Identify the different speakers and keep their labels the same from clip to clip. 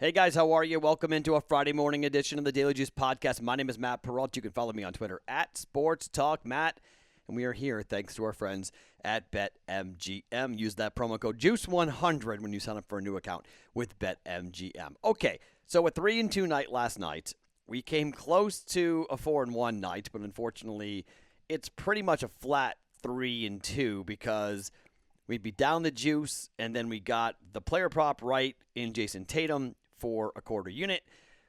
Speaker 1: Hey guys, how are you? Welcome into a Friday morning edition of the Daily Juice Podcast. My name is Matt Perrault. You can follow me on Twitter at Sports Talk Matt. And we are here thanks to our friends at BetMGM. Use that promo code JUICE100 when you sign up for a new account with BetMGM. Okay, so a 3-2 night last night. We came close to a 4-1 night, but unfortunately, it's pretty much a flat 3-2 because we'd be down the juice, and then we got the player prop right in Jason Tatum for a quarter unit.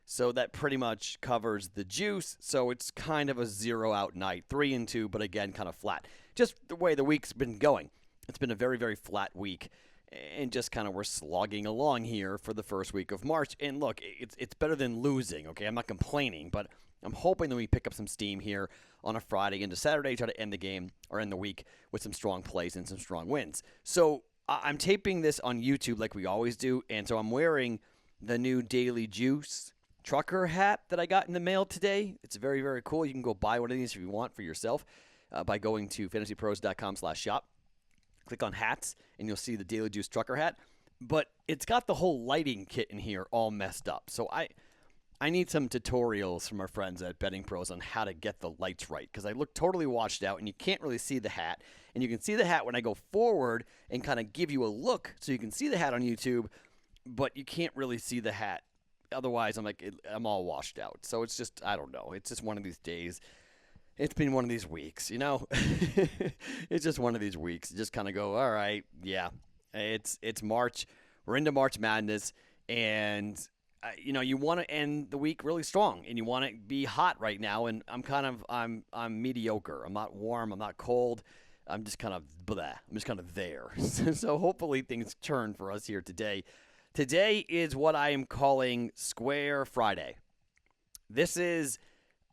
Speaker 1: So that pretty much covers the juice. So it's kind of a 0-out night. 3-2, but again, kind of flat. Just the way the week's been going. It's been a very, very flat week. And just kind of we're slogging along here for the first week of March. And look, it's better than losing, okay? I'm not complaining, but I'm hoping that we pick up some steam here on a Friday into Saturday, try to end the game or end the week with some strong plays and some strong wins. So I'm taping this on YouTube like we always do, and so I'm wearing the new Daily Juice trucker hat that I got in the mail today. It's very, very cool. You can go buy one of these if you want for yourself by going to fantasypros.com/shop. Click on hats, and you'll see the Daily Juice trucker hat. But it's got the whole lighting kit in here all messed up. So I need some tutorials from our friends at BettingPros on how to get the lights right, because I look totally washed out, and you can't really see the hat. And you can see the hat when I go forward and kind of give you a look, so you can see the hat on YouTube, but you can't really see the hat. Otherwise, I'm all washed out. So it's just, I don't know. It's just one of these days. It's been one of these weeks, you know? It's just one of these weeks. You just kind of go, all right, yeah, it's March. We're into March Madness, and you want to end the week really strong, and you want to be hot right now. And I'm mediocre. I'm not warm. I'm not cold. I'm just kind of blah. I'm just kind of there. So hopefully things turn for us here today. Today is what I am calling Square Friday.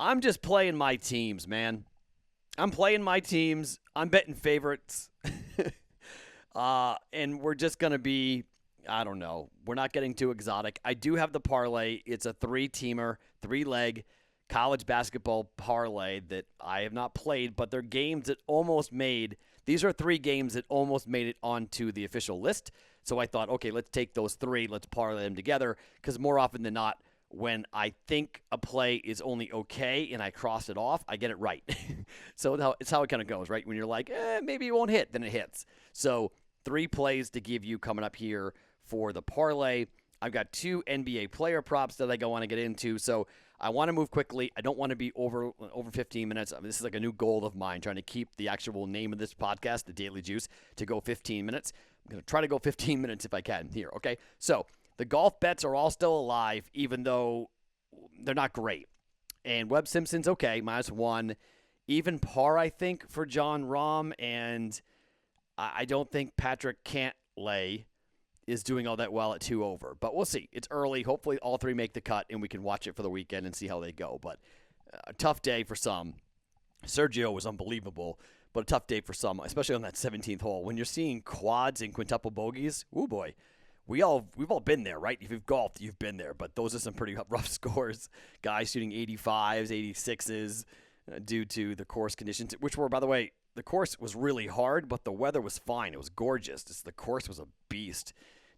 Speaker 1: I'm just playing my teams, man. I'm playing my teams. I'm betting favorites. And we're just going to be, I don't know, we're not getting too exotic. I do have the parlay. It's a 3-teamer, 3-leg college basketball parlay that I have not played, but they're games that almost made, these are 3 games that almost made it onto the official list. So I thought, okay, let's take those 3, let's parlay them together, because more often than not, when I think a play is only okay and I cross it off, I get it right. So it's how it kind of goes, right? When you're like, maybe it won't hit, then it hits. So 3 plays to give you coming up here for the parlay. I've got 2 NBA player props that I want to get into, so I want to move quickly. I don't want to be over 15 minutes. This is like a new goal of mine, trying to keep the actual name of this podcast, The Daily Juice, to go 15 minutes. I'm going to try to go 15 minutes if I can here, okay? So the golf bets are all still alive, even though they're not great. And Webb Simpson's okay, -1. Even par, I think, for John Rahm. And I don't think Patrick Cantlay is doing all that well at 2 over. But we'll see. It's early. Hopefully all 3 make the cut, and we can watch it for the weekend and see how they go. But a tough day for some. Sergio was unbelievable, but a tough day for some, especially on that 17th hole. When you're seeing quads and quintuple bogeys, ooh boy, we've all been there, right? If you've golfed, you've been there. But those are some pretty rough scores. Guys shooting 85s, 86s due to the course conditions, which were, by the way, the course was really hard, but the weather was fine. It was gorgeous. The course was a beast.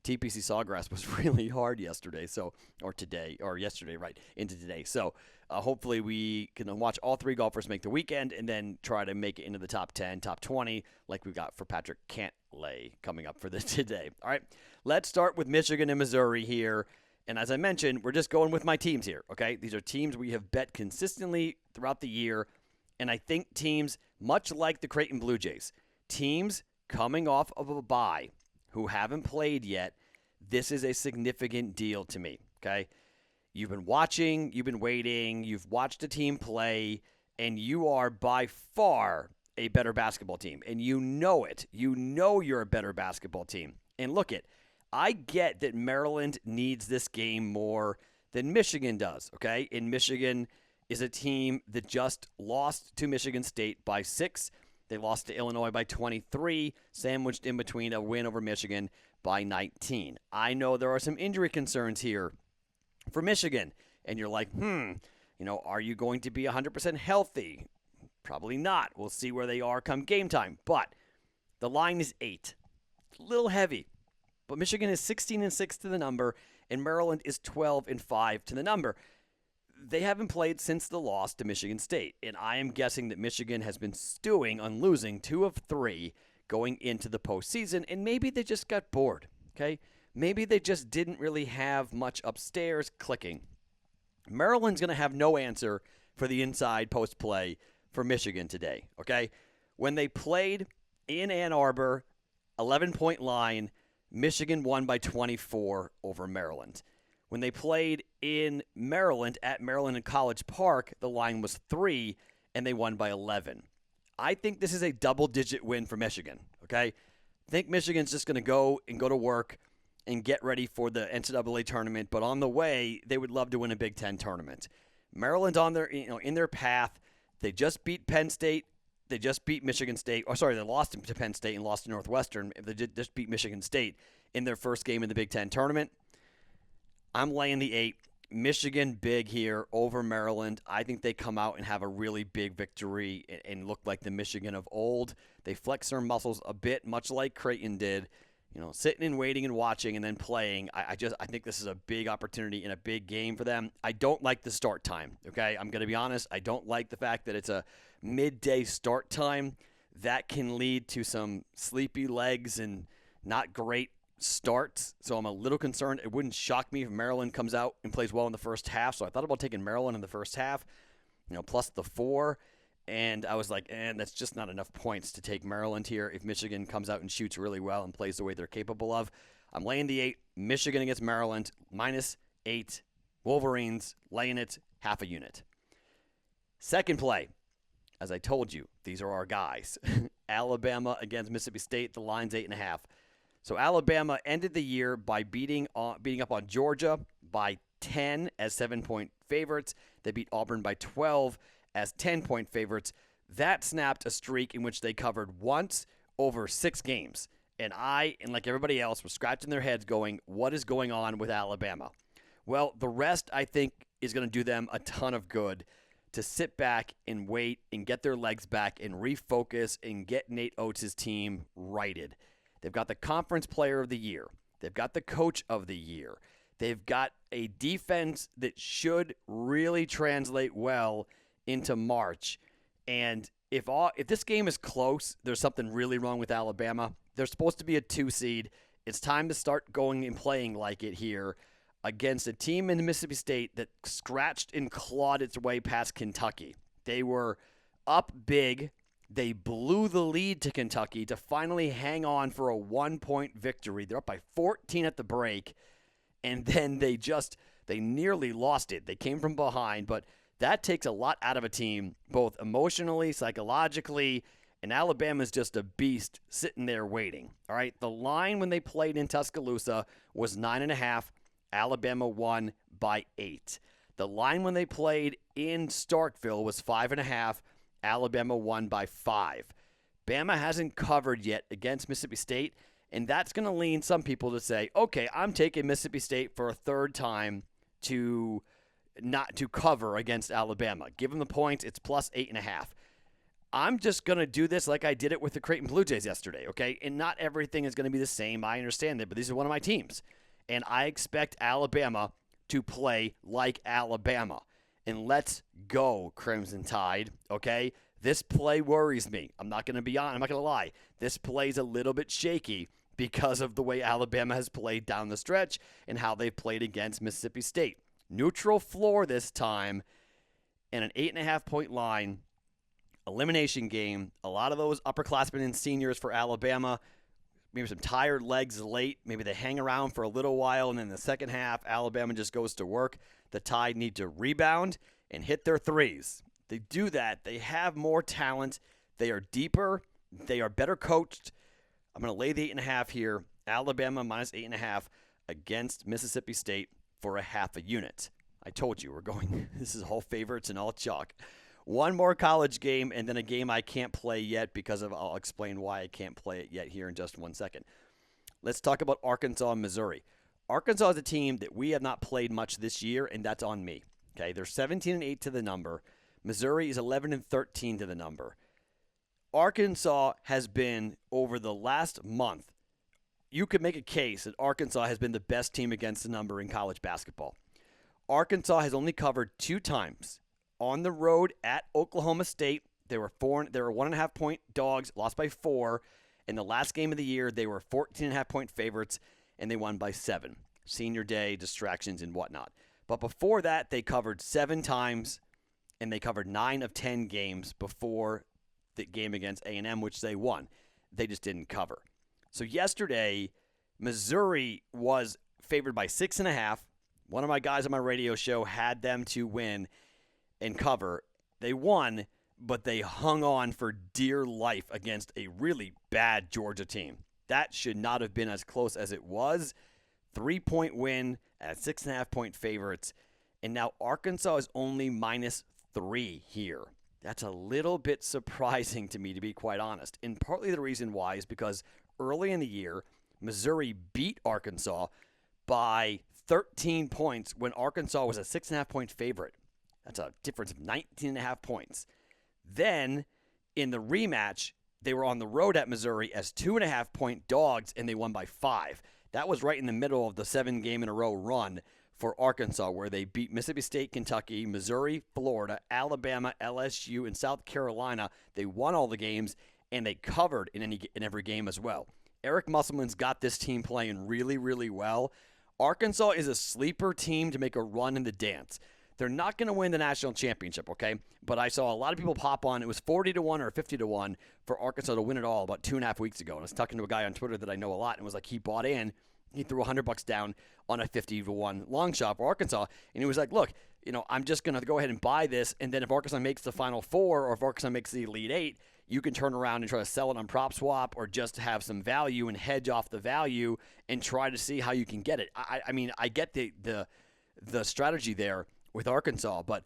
Speaker 1: TPC Sawgrass was really hard yesterday, yesterday, right, into today. So hopefully we can watch all 3 golfers make the weekend and then try to make it into the top 10, top 20, like we got for Patrick Cantlay coming up for this today. All right, let's start with Michigan and Missouri here. And as I mentioned, we're just going with my teams here, okay? These are teams we have bet consistently throughout the year. And I think teams, much like the Creighton Blue Jays, teams coming off of a bye who haven't played yet, this is a significant deal to me, okay? You've been watching, you've been waiting, you've watched a team play, and you are by far a better basketball team. And you know it. You know you're a better basketball team. And look I get that Maryland needs this game more than Michigan does, okay? And Michigan is a team that just lost to Michigan State by 6. They lost to Illinois by 23, sandwiched in between a win over Michigan by 19. I know there are some injury concerns here for Michigan, and you're like, are you going to be 100% healthy? Probably not. We'll see where they are come game time. But the line is 8. A little heavy. But Michigan is 16-6 to the number, and Maryland is 12-5 to the number. They haven't played since the loss to Michigan State, and I am guessing that Michigan has been stewing on losing 2 of 3 going into the postseason, and maybe they just got bored, okay? Maybe they just didn't really have much upstairs clicking. Maryland's going to have no answer for the inside post play for Michigan today, okay? When they played in Ann Arbor, 11-point line, Michigan won by 24 over Maryland. When they played in Maryland at Maryland and College Park, the line was 3, and they won by 11. I think this is a double-digit win for Michigan, okay? I think Michigan's just going to go to work and get ready for the NCAA tournament, but on the way, they would love to win a Big Ten tournament. Maryland's on their, in their path. They just beat Penn State. They just beat Michigan State. They lost to Penn State and lost to Northwestern. They just beat Michigan State in their first game in the Big Ten tournament. I'm laying the 8. Michigan big here over Maryland. I think they come out and have a really big victory and look like the Michigan of old. They flex their muscles a bit, much like Creighton did. Sitting and waiting and watching and then playing. I think this is a big opportunity and a big game for them. I don't like the start time, okay? I'm going to be honest. I don't like the fact that it's a midday start time. That can lead to some sleepy legs and not great starts. So I'm a little concerned. It wouldn't shock me if Maryland comes out and plays well in the first half. So I thought about taking Maryland in the first half, plus the 4. And I was like, that's just not enough points to take Maryland here if Michigan comes out and shoots really well and plays the way they're capable of. I'm laying the 8. Michigan against Maryland, -8. Wolverines laying it half a unit. Second play, as I told you, these are our guys. Alabama against Mississippi State, the line's 8.5. So Alabama ended the year by beating up on Georgia by 10 as 7-point favorites. They beat Auburn by 12 as 10-point favorites. That snapped a streak in which they covered once over 6 games. And like everybody else, were scratching their heads going, what is going on with Alabama? Well, the rest, I think, is going to do them a ton of good to sit back and wait and get their legs back and refocus and get Nate Oates' team righted. They've got the Conference Player of the Year. They've got the Coach of the Year. They've got a defense that should really translate well into March. And if this game is close, there's something really wrong with Alabama. They're supposed to be a 2 seed. It's time to start going and playing like it here against a team in Mississippi State that scratched and clawed its way past Kentucky. They were up big. They blew the lead to Kentucky to finally hang on for a 1-point victory. They're up by 14 at the break, and then they nearly lost it. They came from behind, but that takes a lot out of a team, both emotionally, psychologically, and Alabama's just a beast sitting there waiting. All right, the line when they played in Tuscaloosa was 9.5. Alabama won by 8. The line when they played in Starkville was 5.5. Alabama won by 5. Bama hasn't covered yet against Mississippi State, and that's going to lean some people to say, okay, I'm taking Mississippi State for a third time to cover against Alabama. Give them the points. It's plus 8.5. I'm just going to do this like I did it with the Creighton Blue Jays yesterday, okay? And not everything is going to be the same. I understand that, but these are one of my teams. And I expect Alabama to play like Alabama. And let's go, Crimson Tide, okay? This play worries me. I'm not going to lie. This play's a little bit shaky because of the way Alabama has played down the stretch and how they've played against Mississippi State. Neutral floor this time, and an 8.5-point line. Elimination game. A lot of those upperclassmen and seniors for Alabama. Maybe some tired legs late. Maybe they hang around for a little while, and then in the second half, Alabama just goes to work. The Tide need to rebound and hit their threes. They do that. They have more talent. They are deeper. They are better coached. I'm going to lay the 8.5 here. Alabama minus 8.5 against Mississippi State for a half a unit. I told you we're going. This is all favorites and all chalk. One more college game and then a game I can't play yet I'll explain why I can't play it yet here in just 1 second. Let's talk about Arkansas and Missouri. Arkansas is a team that we have not played much this year, and that's on me. Okay, they're 17-8 to the number. Missouri is 11-13 to the number. Arkansas has been, over the last month, you could make a case that Arkansas has been the best team against the number in college basketball. Arkansas has only covered 2 times on the road at Oklahoma State. They were 1.5 point dogs, lost by 4. In the last game of the year, they were 14.5 point favorites, and they won by 7. Senior day, distractions, and whatnot. But before that, they covered 7 times, and they covered 9 of 10 games before the game against A&M, which they won. They just didn't cover. So yesterday, Missouri was favored by 6.5. One of my guys on my radio show had them to win and cover. They won, but they hung on for dear life against a really bad Georgia team. That should not have been as close as it was. 3-point win at 6.5 point favorites. And now Arkansas is only -3 here. That's a little bit surprising to me, to be quite honest. And partly the reason why is because early in the year, Missouri beat Arkansas by 13 points when Arkansas was a 6.5 point favorite. That's a difference of 19.5 points. Then, in the rematch, they were on the road at Missouri as 2.5 point dogs, and they won by 5. That was right in the middle of the 7-game-in-a-row run for Arkansas, where they beat Mississippi State, Kentucky, Missouri, Florida, Alabama, LSU, and South Carolina. They won all the games, and they covered in every game as well. Eric Musselman's got this team playing really, really well. Arkansas is a sleeper team to make a run in the dance. They're not going to win the national championship, okay? But I saw a lot of people pop on. It was 40-1 or 50-1 for Arkansas to win it all about 2.5 weeks ago. And I was talking to a guy on Twitter that I know a lot and was like, he bought in. He threw $100 down on a 50-1 long shot for Arkansas. And he was like, look, I'm just going to go ahead and buy this. And then if Arkansas makes the Final Four or if Arkansas makes the Elite Eight, you can turn around and try to sell it on prop swap or just have some value and hedge off the value and try to see how you can get it. I mean, I get the strategy there with Arkansas, but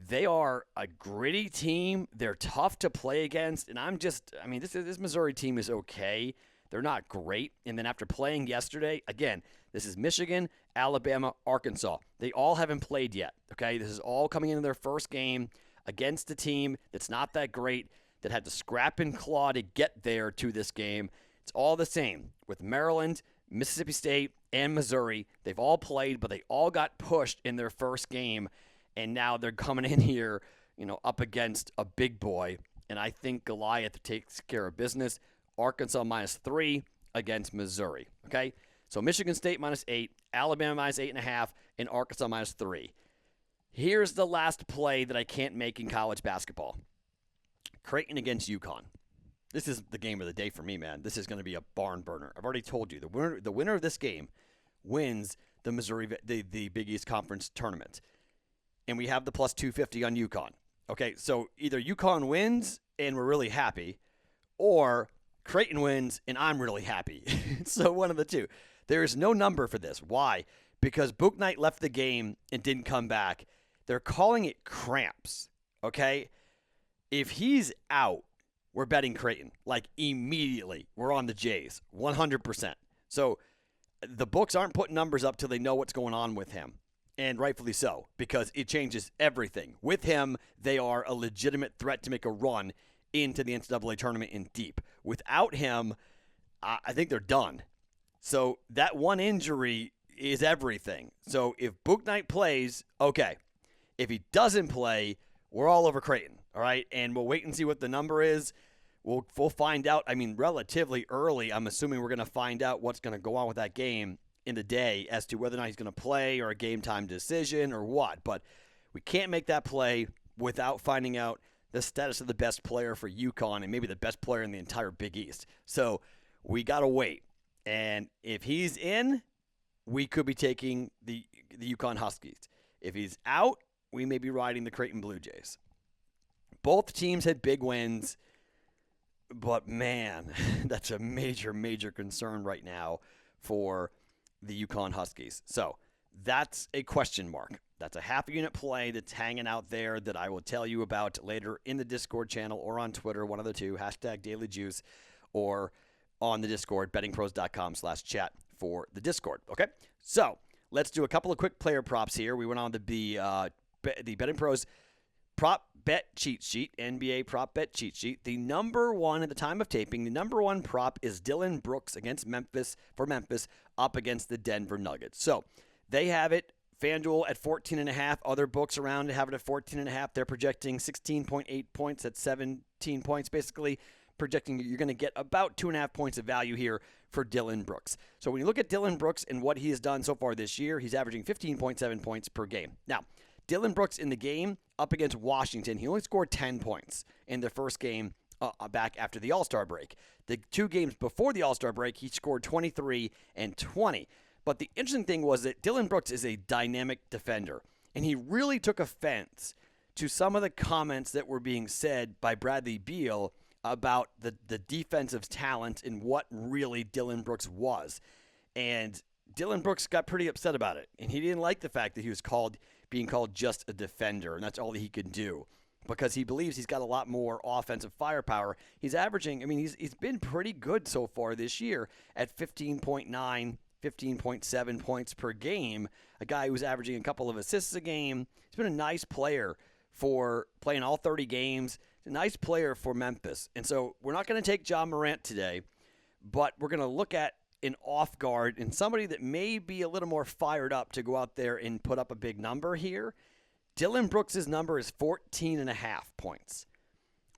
Speaker 1: they are a gritty team. They're tough to play against, and this Missouri team is okay. They're not great. And then after playing yesterday, again, this is Michigan, Alabama, Arkansas. They all haven't played yet, okay? This is all coming into their first game against a team that's not that great, that had to scrap and claw to get there to this game. It's all the same with Maryland, Mississippi State, and Missouri. They've all played, but they all got pushed in their first game, and now they're coming in here, up against a big boy, and I think Goliath takes care of business. Arkansas -3 against Missouri, okay? So Michigan State -8, Alabama -8.5, and Arkansas -3. Here's the last play that I can't make in college basketball. Creighton against UConn. This is the game of the day for me, man. This is going to be a barn burner. I've already told you the winner of this game wins the Big East Conference tournament, and we have the plus 250 on UConn. Okay, so either UConn wins and we're really happy, or Creighton wins and I'm really happy. So one of the two. There is no number for this. Why? Because Book Knight left the game and didn't come back. They're calling it cramps. Okay. If he's out, we're betting Creighton. Like immediately. We're on the Jays. 100%. So the books aren't putting numbers up till they know what's going on with him. And rightfully so, because it changes everything. With him, they are a legitimate threat to make a run into the NCAA tournament in deep. Without him, I think they're done. So that one injury is everything. So if Book Knight plays, okay. If he doesn't play, we're all over Creighton. All right, and we'll wait and see what the number is. We'll find out, relatively early. I'm assuming we're going to find out what's going to go on with that game in the day as to whether or not he's going to play or a game-time decision or what. But we can't make that play without finding out the status of the best player for UConn and maybe the best player in the entire Big East. So we got to wait. And if he's in, we could be taking the UConn Huskies. If he's out, we may be riding the Creighton Blue Jays. Both teams had big wins, but man, that's a major, major concern right now for the UConn Huskies. So that's a question mark. That's a half unit play that's hanging out there that I will tell you about later in the Discord channel or on Twitter, one of the two, #DailyJuice, or on the Discord, bettingpros.com/chat for the Discord. Okay, so let's do a couple of quick player props here. We went on the Betting Pros prop bet cheat sheet, NBA prop bet cheat sheet, the number one at the time of taping, the number one prop is Dillon Brooks against Memphis up against the Denver Nuggets. So they have it. FanDuel at 14.5. Other books around have it at 14.5. They're projecting 16.8 points at 17 points. Basically, projecting you're going to get about 2.5 points of value here for Dillon Brooks. So when you look at Dillon Brooks and what he has done so far this year, he's averaging 15.7 points per game. Now, Dillon Brooks in the game up against Washington, he only scored 10 points in the first game back after the All-Star break. The 2 games before the All-Star break, he scored 23 and 20. But the interesting thing was that Dillon Brooks is a dynamic defender, and he really took offense to some of the comments that were being said by Bradley Beal about the defensive talent and what really Dillon Brooks was. And Dillon Brooks got pretty upset about it, and he didn't like the fact that he was being called just a defender, and that's all he could do, because he believes he's got a lot more offensive firepower. He's averaging, he's been pretty good so far this year at 15.9 15.7 points per game, a guy who's averaging a couple of assists a game. He's been a nice player for playing all 30 games. He's a nice player for Memphis. And so we're not going to take Ja Morant today, but we're going to look at an off guard and somebody that may be a little more fired up to go out there and put up a big number here. Dillon Brooks' number is 14.5 points.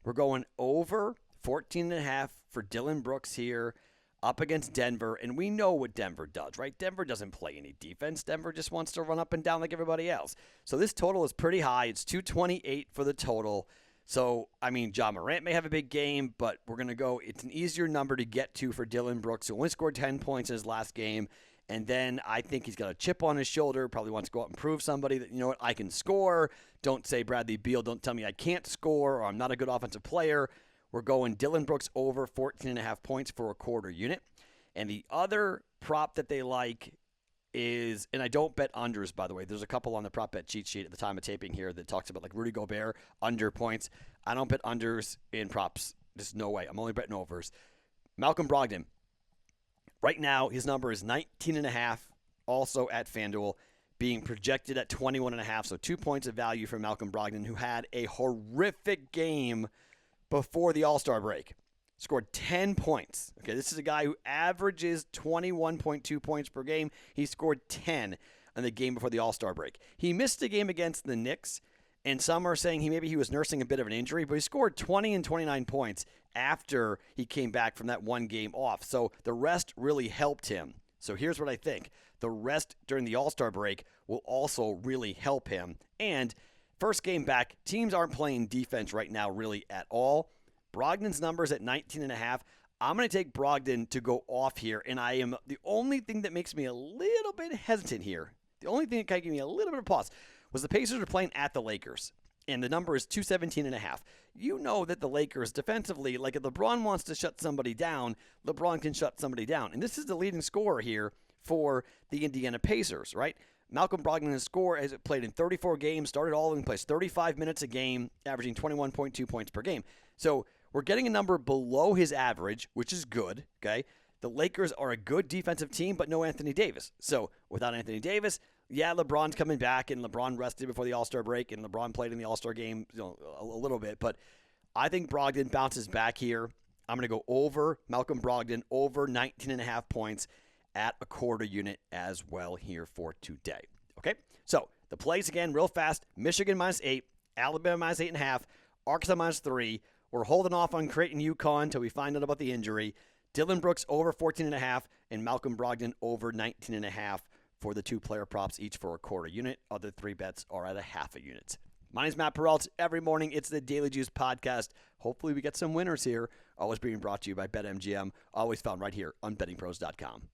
Speaker 1: We're going over 14.5 for Dillon Brooks here, up against Denver, and we know what Denver does, right? Denver doesn't play any defense. Denver just wants to run up and down like everybody else. So this total is pretty high. It's 228 for the total. So, Ja Morant may have a big game, but we're going to go, it's an easier number to get to for Dillon Brooks, who only scored 10 points in his last game. And then I think he's got a chip on his shoulder, probably wants to go out and prove somebody that, you know what, I can score. Don't say Bradley Beal, don't tell me I can't score or I'm not a good offensive player. We're going Dillon Brooks over 14.5 points for a quarter unit. And the other prop that they like is, and I don't bet unders, by the way. There's a couple on the prop bet cheat sheet at the time of taping here that talks about like Rudy Gobert, under points. I don't bet unders in props. There's no way. I'm only betting overs. Malcolm Brogdon. Right now, his number is 19.5, also at FanDuel, being projected at 21.5. So 2 points of value for Malcolm Brogdon, who had a horrific game before the All-Star break. Scored 10 points. Okay, this is a guy who averages 21.2 points per game. He scored 10 in the game before the All-Star break. He missed a game against the Knicks, and some are saying maybe he was nursing a bit of an injury, but he scored 20 and 29 points after he came back from that one game off. So the rest really helped him. So here's what I think. The rest during the All-Star break will also really help him. And first game back, teams aren't playing defense right now really at all. Brogdon's number is at 19.5. I'm going to take Brogdon to go off here, and the only thing that makes me a little bit hesitant here, the only thing that kind of gave me a little bit of pause, was the Pacers are playing at the Lakers, and the number is 217.5. You know that the Lakers defensively, like if LeBron wants to shut somebody down, LeBron can shut somebody down. And this is the leading scorer here for the Indiana Pacers, right? Malcolm Brogdon has played in 34 games, started all in place, 35 minutes a game, averaging 21.2 points per game. So we're getting a number below his average, which is good, okay? The Lakers are a good defensive team, but no Anthony Davis. So without Anthony Davis, yeah, LeBron's coming back, and LeBron rested before the All-Star break, and LeBron played in the All-Star game a little bit. But I think Brogdon bounces back here. I'm going to go over Malcolm Brogdon, over 19.5 points at a quarter unit as well here for today. Okay, so the plays again real fast. Michigan -8, Alabama -8.5, Arkansas -3. We're holding off on Creighton UConn until we find out about the injury. Dillon Brooks over 14.5 and Malcolm Brogdon over 19.5 for the 2 player props, each for a quarter unit. Other 3 bets are at a half a unit. My name is Matt Peralt. Every morning, it's the Daily Juice podcast. Hopefully, we get some winners here. Always being brought to you by BetMGM. Always found right here on BettingPros.com.